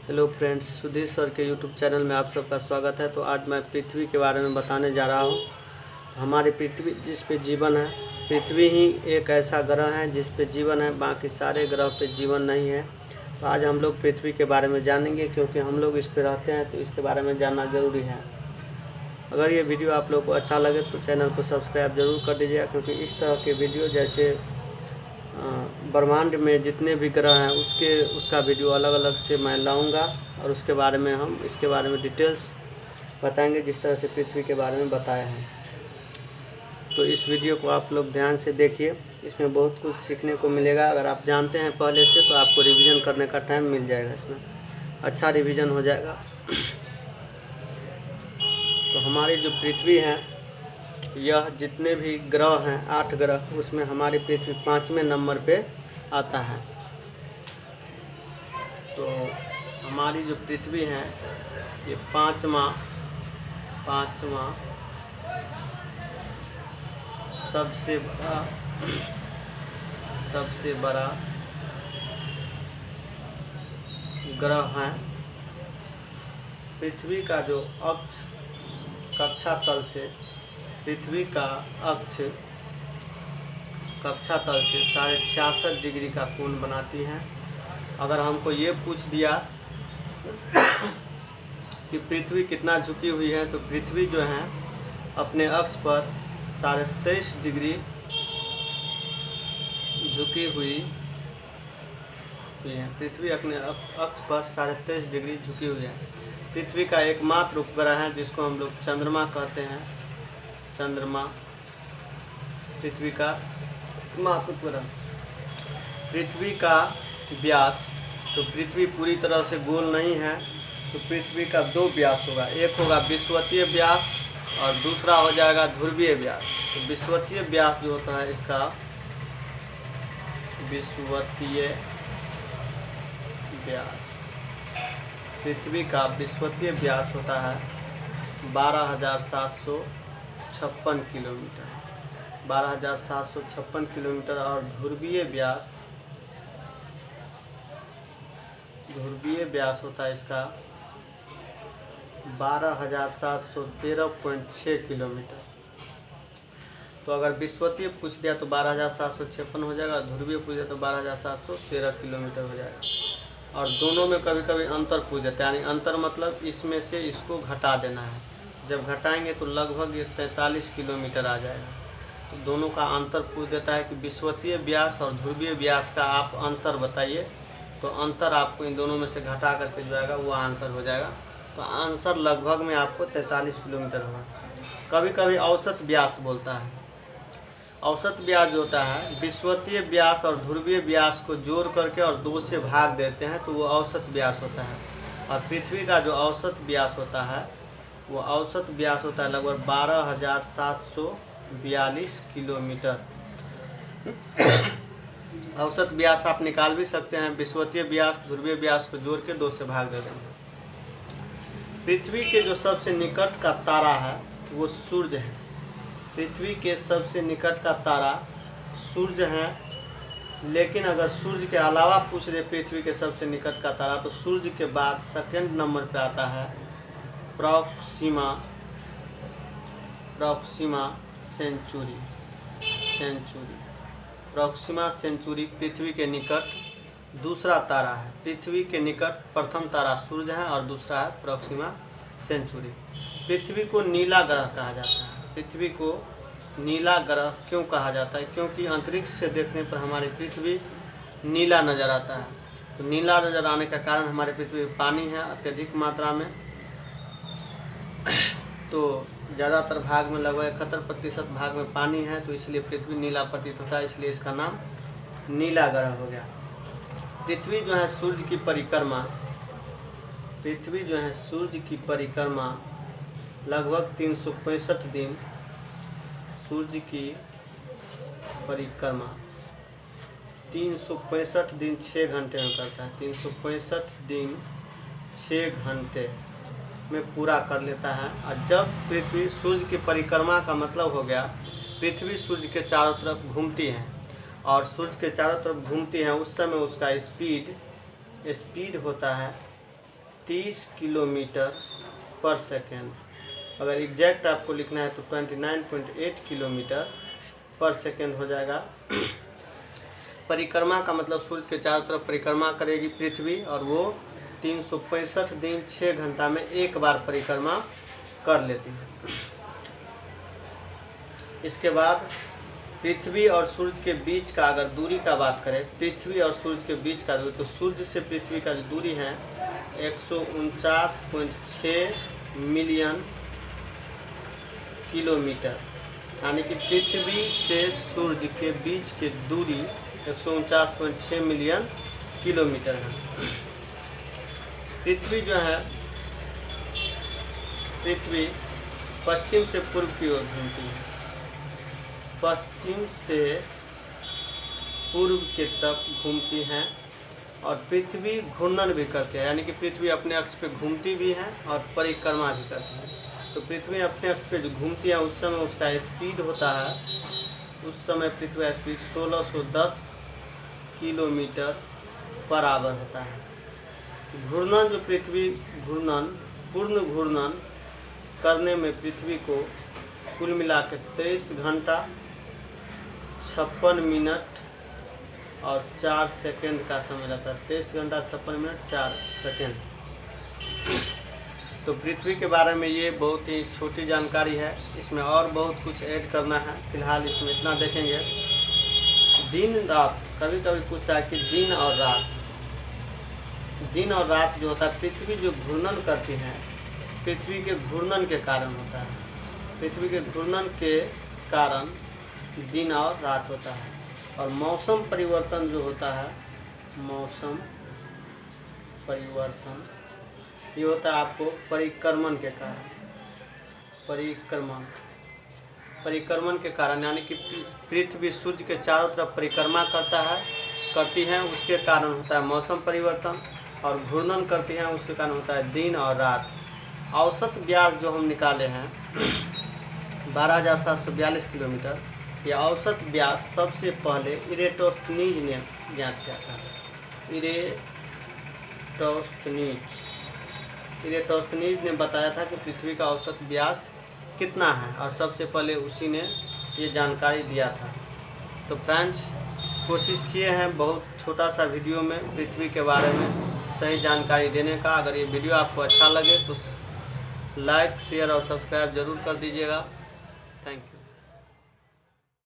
Hello friends, Sudhir sir के YouTube channel में आप सबका स्वागत है। तो आज मैं पृथ्वी के बारे में बताने जा रहा हूँ। हमारी पृथ्वी जिस पे जीवन है, पृथ्वी ही एक ऐसा ग्रह है जिस पे जीवन है, बाकी सारे ग्रह पे जीवन नहीं है। तो आज हम लोग पृथ्वी के बारे में जानेंगे, क्योंकि हम लोग इस पे रहते हैं तो इसके बारे में जानना ज़रूरी है। अगर ये वीडियो आप लोग को अच्छा लगे तो चैनल को सब्सक्राइब ज़रूर कर दीजिएगा, क्योंकि इस तरह के वीडियो जैसे ब्रह्मांड में जितने भी ग्रह हैं उसका वीडियो अलग अलग से मैं लाऊंगा और उसके बारे में हम इसके बारे में डिटेल्स बताएंगे, जिस तरह से पृथ्वी के बारे में बताया है। तो इस वीडियो को आप लोग ध्यान से देखिए, इसमें बहुत कुछ सीखने को मिलेगा। अगर आप जानते हैं पहले से तो आपको रिवीजन करने का टाइम मिल जाएगा, इसमें अच्छा रिवीजन हो जाएगा। तो हमारी जो पृथ्वी है, यह जितने भी ग्रह हैं 8 ग्रह, उसमें हमारी पृथ्वी 5वें नंबर पे आता है। तो हमारी जो पृथ्वी है ये पाँचवा सबसे बड़ा ग्रह है। पृथ्वी का जो अक्ष कक्षा तल से पृथ्वी का अक्ष कक्षा तल से 66.5 डिग्री का कोण बनाती है। अगर हमको ये पूछ दिया कि पृथ्वी कितना झुकी हुई है, तो पृथ्वी जो है अपने अक्ष पर 23.5 डिग्री झुकी हुई है। पृथ्वी अपने अक्ष पर 23.5 डिग्री झुकी हुई है। पृथ्वी का एकमात्र उपग्रह है जिसको हम लोग चंद्रमा कहते हैं। चंद्रमा पृथ्वी का एकमात्र उपग्रह। पृथ्वी का व्यास, तो पृथ्वी पूरी तरह से गोल नहीं है, तो पृथ्वी का 2 व्यास होगा। एक होगा विषुवतीय व्यास और दूसरा हो जाएगा ध्रुवीय व्यास। तो विषुवतीय व्यास जो होता है इसका विषुवतीय व्यास, पृथ्वी का विषुवतीय व्यास होता है 12,756 किलोमीटर, 12,756 किलोमीटर। और ध्रुवीय व्यास होता है इसका 12,713.6 किलोमीटर। तो अगर विषुवतीय पूछ दिया तो 12,756 हो जाएगा, ध्रुवीय पूछ दिया तो 12,713 किलोमीटर हो जाएगा। और दोनों में कभी कभी अंतर पूछ देता है, यानी अंतर मतलब इसमें से इसको घटा देना है। जब घटाएंगे तो लगभग ये 43 किलोमीटर आ जाएगा। तो दोनों का अंतर पूछ देता है कि विषुवतीय व्यास और ध्रुवीय व्यास का आप अंतर बताइए। तो अंतर आपको इन दोनों में से घटा करके जो आएगा वो आंसर हो जाएगा। तो आंसर लगभग में आपको 43 किलोमीटर होगा। कभी कभी औसत व्यास बोलता है। औसत व्यास जो होता है, विषुवतीय व्यास और ध्रुवीय व्यास को जोड़ करके और 2 से भाग देते हैं, तो वो औसत व्यास होता है। और पृथ्वी का जो औसत व्यास होता है, वो औसत व्यास होता है लगभग 12,742 किलोमीटर। औसत व्यास आप निकाल भी सकते हैं। विषुवतीय व्यास ध्रुवीय व्यास को जोड़ के 2 से भाग दे देंगे। पृथ्वी के जो सबसे निकट का तारा है वो सूर्य है। पृथ्वी के सबसे निकट का तारा सूर्य है। लेकिन अगर सूर्य के अलावा पूछ रहे पृथ्वी के सबसे निकट का तारा, तो सूर्य के बाद सेकंड नंबर पे आता है प्रॉक्सिमा सेंचुरी। प्रॉक्सिमा सेंचुरी पृथ्वी के निकट दूसरा तारा है। पृथ्वी के निकट प्रथम तारा सूर्य है और दूसरा है प्रॉक्सिमा सेंचुरी। पृथ्वी को नीला ग्रह कहा जाता है। पृथ्वी को नीला ग्रह क्यों कहा जाता है? क्योंकि अंतरिक्ष से देखने पर हमारी पृथ्वी नीला नज़र आता है। तो नीला नज़र आने का कारण हमारी पृथ्वी में पानी है अत्यधिक मात्रा में। तो ज़्यादातर भाग में लगभग 71% भाग में पानी है, तो इसलिए पृथ्वी नीला प्रतीत होता है, इसलिए इसका नाम नीला ग्रह हो गया। पृथ्वी जो है सूर्य की परिक्रमा लगभग 365 दिन, सूर्य की परिक्रमा 365 दिन 6 घंटे में करता है। 365 दिन 6 घंटे में पूरा कर लेता है। और जब पृथ्वी सूर्य की परिक्रमा का मतलब हो गया, पृथ्वी सूर्य के चारों तरफ घूमती है और सूर्य के चारों तरफ घूमती है, उस समय उसका स्पीड होता है 30 किलोमीटर पर सेकेंड। अगर एग्जैक्ट आपको लिखना है तो 29.8 किलोमीटर पर सेकेंड हो जाएगा। परिक्रमा का मतलब सूर्य के चारों तरफ परिक्रमा करेगी पृथ्वी, और वो 365 दिन 6 घंटा में एक बार परिक्रमा कर लेती है। इसके बाद पृथ्वी और सूर्य के बीच का अगर दूरी का बात करें, पृथ्वी और सूर्य के बीच का दूरी, तो सूर्य से पृथ्वी का जो दूरी है 149.6 मिलियन किलोमीटर, यानी कि पृथ्वी से सूर्य के बीच की दूरी 149.6 मिलियन किलोमीटर है। पृथ्वी जो है, पृथ्वी पश्चिम से पूर्व की ओर घूमती है, पश्चिम से पूर्व की तरफ घूमती है, और पृथ्वी घूर्णन भी करती है, यानी कि पृथ्वी अपने अक्ष पे घूमती भी है और परिक्रमा भी करती है। तो पृथ्वी अपने अक्ष पे जो घूमती है उस समय उसका स्पीड होता है, उस समय पृथ्वी का स्पीड 1610 किलोमीटर पर आवर होता है। घूर्णन, जो पृथ्वी घूर्णन, पूर्ण घूर्णन करने में पृथ्वी को कुल मिला के 23 घंटा 56 मिनट और 4 सेकेंड का समय लगता है। 23 घंटा 56 मिनट 4 सेकेंड। तो पृथ्वी के बारे में ये बहुत ही छोटी जानकारी है, इसमें और बहुत कुछ ऐड करना है, फिलहाल इसमें इतना देखेंगे। दिन रात, कभी कभी पूछता है कि दिन और रात, दिन और रात जो होता है, पृथ्वी जो घूर्णन करती है, पृथ्वी के घूर्णन के कारण होता है। पृथ्वी के घूर्णन के कारण दिन और रात होता है। और मौसम परिवर्तन जो होता है, मौसम परिवर्तन ये होता है आपको परिक्रमण के कारण, परिक्रमण के कारण, यानी कि पृथ्वी सूर्य के चारों तरफ परिक्रमा करती है, उसके कारण होता है मौसम परिवर्तन, और घूर्णन करती है उसके कारण होता है दिन और रात। औसत व्यास जो हम निकाले हैं 12,742 किलोमीटर, यह औसत व्यास सबसे पहले इरेटोस्थनीज ने ज्ञात किया था। इरेटोस्थनीज ने बताया था कि पृथ्वी का औसत व्यास कितना है, और सबसे पहले उसी ने ये जानकारी दिया था। तो फ्रेंड्स, कोशिश किए हैं बहुत छोटा सा वीडियो में पृथ्वी के बारे में सही जानकारी देने का। अगर ये वीडियो आपको अच्छा लगे तो लाइक, शेयर और सब्सक्राइब ज़रूर कर दीजिएगा। Thank you.